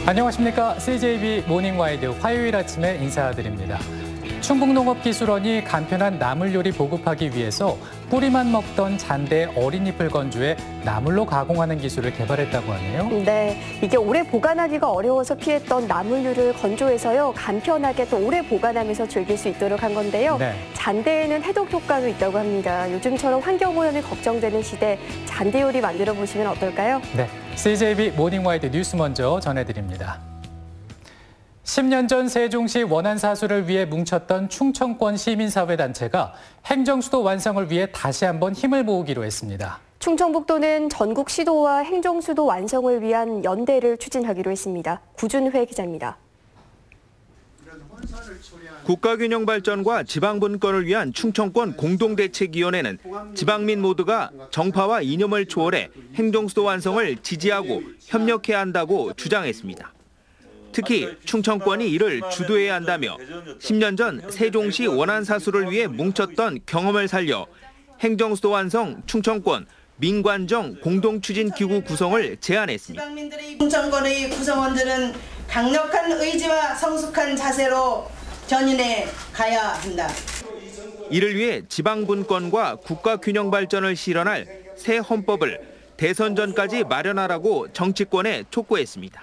안녕하십니까. CJB 모닝와이드 화요일 아침에 인사드립니다. 충북농업기술원이 간편한 나물 요리 보급하기 위해서 뿌리만 먹던 잔대 어린잎을 건조해 나물로 가공하는 기술을 개발했다고 하네요. 네, 이게 오래 보관하기가 어려워서 피했던 나물류를 건조해서요 간편하게 또 오래 보관하면서 즐길 수 있도록 한 건데요. 네. 잔대에는 해독 효과도 있다고 합니다. 요즘처럼 환경오염이 걱정되는 시대 잔대 요리 만들어 보시면 어떨까요? 네, CJB 모닝와이드 뉴스 먼저 전해드립니다. 10년 전 세종시 원안사수를 위해 뭉쳤던 충청권 시민사회단체가 행정수도 완성을 위해 다시 한번 힘을 모으기로 했습니다. 충청북도는 전국 시도와 행정수도 완성을 위한 연대를 추진하기로 했습니다. 구준회 기자입니다. 국가균형 발전과 지방분권을 위한 충청권 공동대책위원회는 지방민 모두가 정파와 이념을 초월해 행정수도 완성을 지지하고 협력해야 한다고 주장했습니다. 특히 충청권이 이를 주도해야 한다며 10년 전 세종시 원안사수를 위해 뭉쳤던 경험을 살려 행정수도 완성 충청권 민관정 공동추진기구 구성을 제안했습니다. 충청권의 구성원들은 강력한 의지와 성숙한 자세로 전인해 가야 한다. 이를 위해 지방분권과 국가균형 발전을 실현할 새 헌법을 대선 전까지 마련하라고 정치권에 촉구했습니다.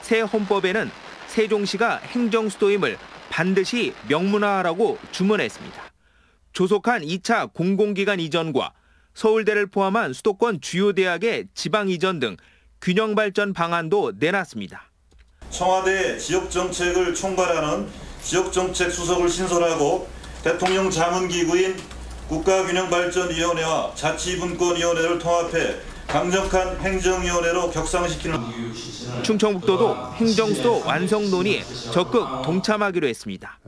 새 헌법에는 세종시가 행정수도임을 반드시 명문화하라고 주문했습니다. 조속한 2차 공공기관 이전과 서울대를 포함한 수도권 주요 대학의 지방 이전 등 균형 발전 방안도 내놨습니다. 청와대 지역정책을 총괄하는 지역정책 수석을 신설하고 대통령 자문기구인 국가균형발전위원회와 자치분권위원회를 통합해 강력한 행정위원회로 격상시키는. 충청북도도 행정수도 완성 논의에 적극 동참하기로 했습니다.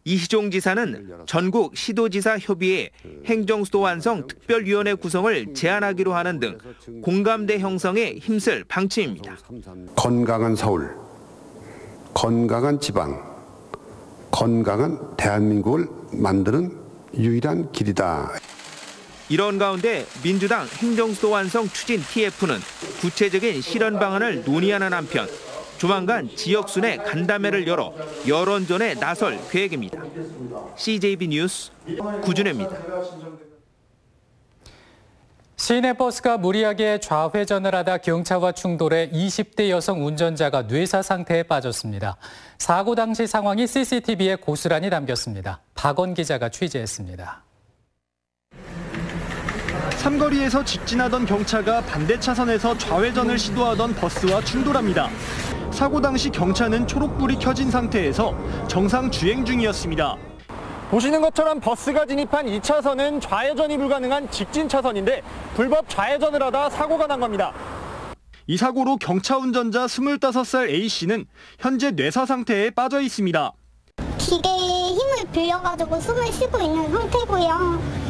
이시종 지사는 전국 시도지사 협의회 행정수도 완성 특별위원회 구성을 제안하기로 하는 등 공감대 형성에 힘쓸 방침입니다. 건강한 서울, 건강한 지방, 건강한 대한민국을 만드는 유일한 길이다. 이런 가운데 민주당 행정수도 완성 추진 TF는 구체적인 실현 방안을 논의하는 한편 조만간 지역순회 간담회를 열어 여론전에 나설 계획입니다. CJB 뉴스 구준혜입니다. 시내버스가 무리하게 좌회전을 하다 경차와 충돌해 20대 여성 운전자가 뇌사 상태에 빠졌습니다. 사고 당시 상황이 CCTV에 고스란히 담겼습니다. 박원 기자가 취재했습니다. 삼거리에서 직진하던 경차가 반대 차선에서 좌회전을 시도하던 버스와 충돌합니다. 사고 당시 경차는 초록불이 켜진 상태에서 정상 주행 중이었습니다. 보시는 것처럼 버스가 진입한 2차선은 좌회전이 불가능한 직진 차선인데 불법 좌회전을 하다 사고가 난 겁니다. 이 사고로 경차 운전자 25살 A씨는 현재 뇌사 상태에 빠져 있습니다. 기계에 힘을 빌려가지고 숨을 쉬고 있는 상태고요.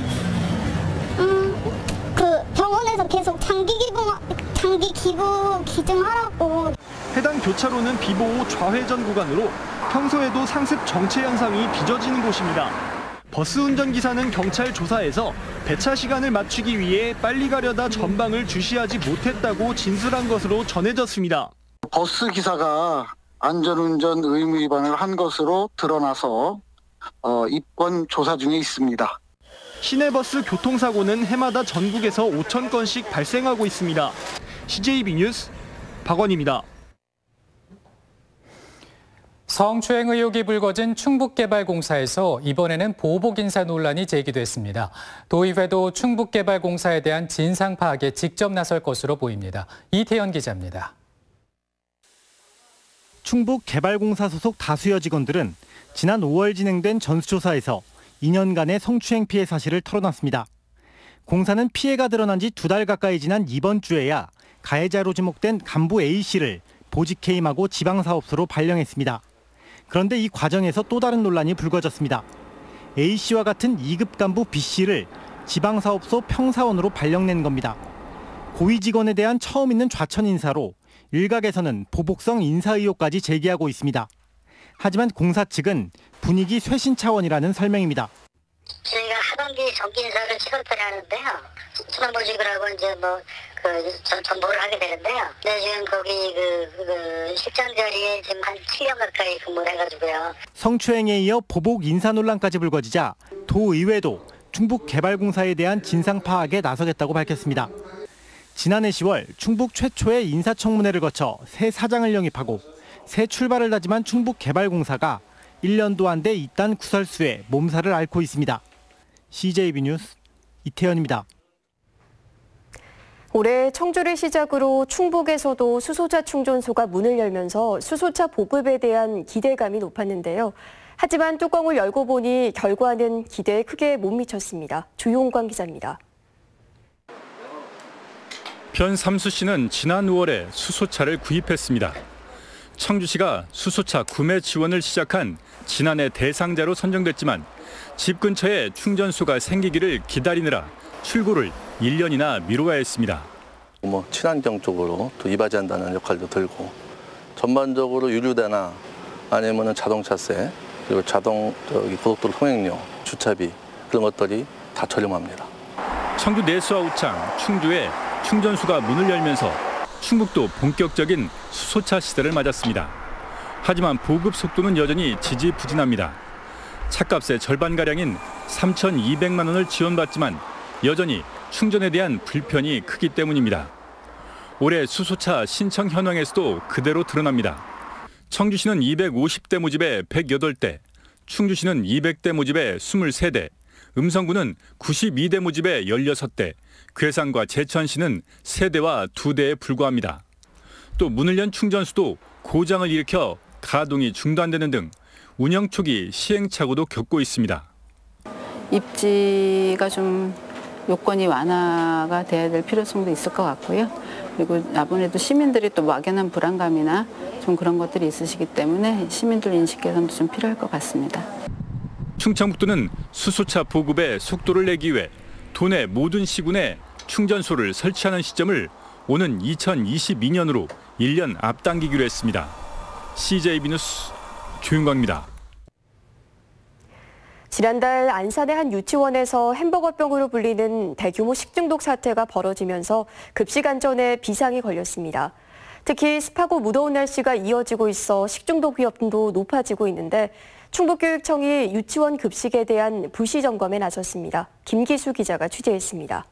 병원에서 계속 장기 기부 기증하라고. 해당 교차로는 비보호 좌회전 구간으로 평소에도 상습 정체 현상이 빚어지는 곳입니다. 버스 운전기사는 경찰 조사에서 배차 시간을 맞추기 위해 빨리 가려다 전방을 주시하지 못했다고 진술한 것으로 전해졌습니다. 버스 기사가 안전운전 의무 위반을 한 것으로 드러나서 입건 조사 중에 있습니다. 시내버스 교통사고는 해마다 전국에서 5천 건씩 발생하고 있습니다. CJB 뉴스 박원입니다. 성추행 의혹이 불거진 충북개발공사에서 이번에는 보복 인사 논란이 제기됐습니다. 도의회도 충북개발공사에 대한 진상 파악에 직접 나설 것으로 보입니다. 이태현 기자입니다. 충북개발공사 소속 다수여 직원들은 지난 5월 진행된 전수조사에서 2년간의 성추행 피해 사실을 털어놨습니다. 공사는 피해가 드러난 지 2달 가까이 지난 이번 주에야 가해자로 지목된 간부 A씨를 보직 해임하고 지방사업소로 발령했습니다. 그런데 이 과정에서 또 다른 논란이 불거졌습니다. A씨와 같은 2급 간부 B씨를 지방사업소 평사원으로 발령낸 겁니다. 고위 직원에 대한 처음 있는 좌천 인사로 일각에서는 보복성 인사 의혹까지 제기하고 있습니다. 하지만 공사 측은 분위기 쇄신 차원이라는 설명입니다. 저희가 하반기 정기 인사를 7월달에 하는데요. 수반보직을 하고 이제 전복을 하게 되는데요. 네, 지금 거기 식전 자리에 지금 한 7년 가까이 근무를 해가지고요. 성추행에 이어 보복 인사 논란까지 불거지자 도의회도 충북개발공사에 대한 진상 파악에 나서겠다고 밝혔습니다. 지난해 10월 충북 최초의 인사청문회를 거쳐 새 사장을 영입하고 새 출발을 다짐한 충북개발공사가 1년도 안 돼 이딴 구설수에 몸살을 앓고 있습니다. CJB 뉴스 이태현입니다. 올해 청주를 시작으로 충북에서도 수소차 충전소가 문을 열면서 수소차 보급에 대한 기대감이 높았는데요. 하지만 뚜껑을 열고 보니 결과는 기대에 크게 못 미쳤습니다. 조용광 기자입니다. 현 삼수시는 지난 5월에 수소차를 구입했습니다. 청주시가 수소차 구매 지원을 시작한 지난해 대상자로 선정됐지만 집 근처에 충전소가 생기기를 기다리느라 출고를 1년이나 미루어야 했습니다. 친환경 쪽으로 또 이바지한다는 역할도 들고 전반적으로 유류대나 아니면 자동차세 그리고 고속도로 통행료, 주차비 그런 것들이 다 저렴합니다. 청주 내수와 우창, 충주에 충전소가 문을 열면서 충북도 본격적인 수소차 시대를 맞았습니다. 하지만 보급 속도는 여전히 지지부진합니다. 차값의 절반가량인 3,200만 원을 지원받지만 여전히 충전에 대한 불편이 크기 때문입니다. 올해 수소차 신청 현황에서도 그대로 드러납니다. 청주시는 250대 모집에 108대, 충주시는 200대 모집에 23대, 음성구는 92대 모집에 16대, 괴산과 제천시는 3대와 2대에 불과합니다. 또 문을 연 충전소도 고장을 일으켜 가동이 중단되는 등 운영 초기 시행착오도 겪고 있습니다. 입지가 좀 요건이 완화가 돼야 될 필요성도 있을 것 같고요. 그리고 아무래도 시민들이 또 막연한 불안감이나 좀 그런 것들이 있으시기 때문에 시민들 인식 개선도 좀 필요할 것 같습니다. 충청북도는 수소차 보급에 속도를 내기 위해 도내 모든 시군에 충전소를 설치하는 시점을 오는 2022년으로 1년 앞당기기로 했습니다. CJB 뉴스 조윤광입니다. 지난달 안산의 한 유치원에서 햄버거병으로 불리는 대규모 식중독 사태가 벌어지면서 급식 안전에 비상이 걸렸습니다. 특히 습하고 무더운 날씨가 이어지고 있어 식중독 위험도 높아지고 있는데 충북교육청이 유치원 급식에 대한 불시 점검에 나섰습니다. 김기수 기자가 취재했습니다.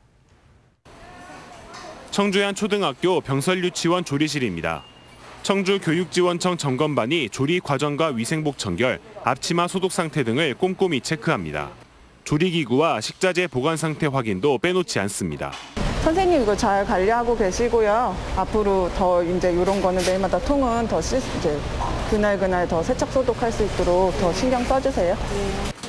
청주의 한 초등학교 병설유치원 조리실입니다. 청주교육지원청 점검반이 조리 과정과 위생복 청결, 앞치마 소독 상태 등을 꼼꼼히 체크합니다. 조리기구와 식자재 보관 상태 확인도 빼놓지 않습니다. 선생님 이거 잘 관리하고 계시고요. 앞으로 더 이제 이런 거는 매일마다 통은 더 그날 더 세척 소독할 수 있도록 더 신경 써주세요.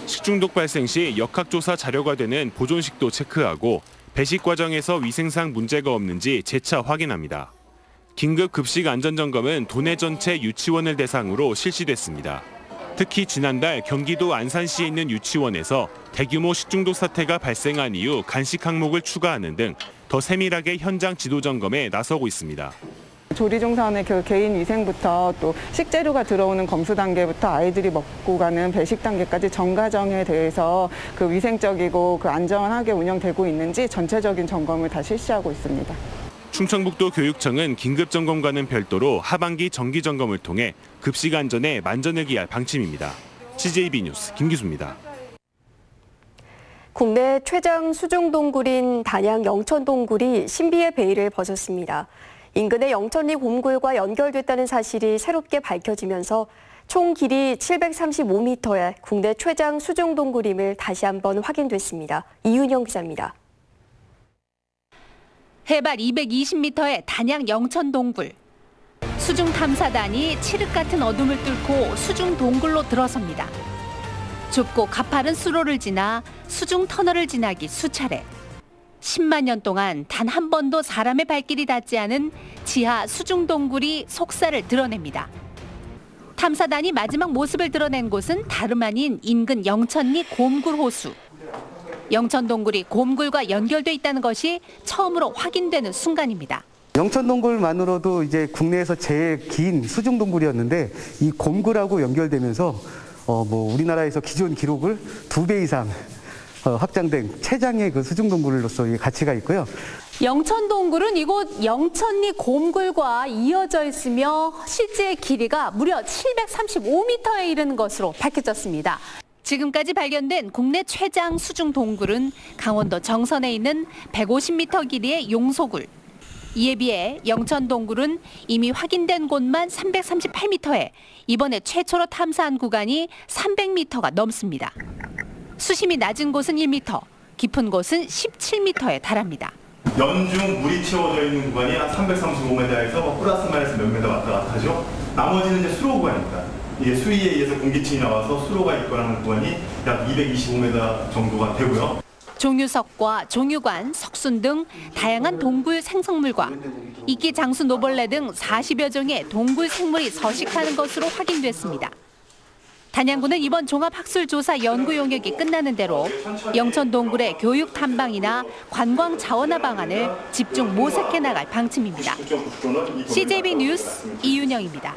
식중독 발생 시 역학조사 자료가 되는 보존식도 체크하고 배식 과정에서 위생상 문제가 없는지 재차 확인합니다. 긴급 급식 안전점검은 도내 전체 유치원을 대상으로 실시됐습니다. 특히 지난달 경기도 안산시에 있는 유치원에서 대규모 식중독 사태가 발생한 이후 간식 항목을 추가하는 등 더 세밀하게 현장 지도 점검에 나서고 있습니다. 조리 중산의 개인 위생부터 또 식재료가 들어오는 검수 단계부터 아이들이 먹고 가는 배식 단계까지 전 과정에 대해서 그 위생적이고 그 안전하게 운영되고 있는지 전체적인 점검을 다 실시하고 있습니다. 충청북도 교육청은 긴급 점검과는 별도로 하반기 정기 점검을 통해 급식 안전에 만전을 기할 방침입니다. CJB 뉴스 김기수입니다. 국내 최장 수중동굴인 단양 영천동굴이 신비의 베일을 벗었습니다. 인근의 영천리 곰굴과 연결됐다는 사실이 새롭게 밝혀지면서 총 길이 735m의 국내 최장 수중동굴임을 다시 한번 확인됐습니다. 이윤영 기자입니다. 해발 220m의 단양 영천동굴. 수중탐사단이 칠흑 같은 어둠을 뚫고 수중동굴로 들어섭니다. 좁고 가파른 수로를 지나 수중터널을 지나기 수차례. 10만 년 동안 단 한 번도 사람의 발길이 닿지 않은 지하 수중동굴이 속살을 드러냅니다. 탐사단이 마지막 모습을 드러낸 곳은 다름 아닌 인근 영천리 곰굴 호수. 영천동굴이 곰굴과 연결돼 있다는 것이 처음으로 확인되는 순간입니다. 영천동굴만으로도 이제 국내에서 제일 긴 수중동굴이었는데 이 곰굴하고 연결되면서 우리나라에서 기존 기록을 2배 이상 확장된 최장의 그 수중동굴로서의 가치가 있고요. 영천동굴은 이곳 영천리 곰굴과 이어져 있으며 실제 길이가 무려 735m에 이르는 것으로 밝혀졌습니다. 지금까지 발견된 국내 최장 수중 동굴은 강원도 정선에 있는 150m 길이의 용소굴. 이에 비해 영천 동굴은 이미 확인된 곳만 338m에 이번에 최초로 탐사한 구간이 300m가 넘습니다. 수심이 낮은 곳은 1m, 깊은 곳은 17m에 달합니다. 연중 물이 채워져 있는 구간이 한 335m에서 플러스 마이너스 몇 미터 왔다 갔다 하죠. 나머지는 이제 수로 구간입니다. 이게 수위에 의해서 공기층이 나와서 수로가 있거나 하는 구간이 약 225m 정도가 되고요. 종유석과 종유관, 석순 등 다양한 동굴 생성물과 이끼, 장수, 노벌레 등 40여 종의 동굴 생물이 서식하는 것으로 확인됐습니다. 단양구는 이번 종합학술조사 연구 용역이 끝나는 대로 영천 동굴의 교육 탐방이나 관광 자원화 방안을 집중 모색해 나갈 방침입니다. CJB 뉴스 이윤영입니다.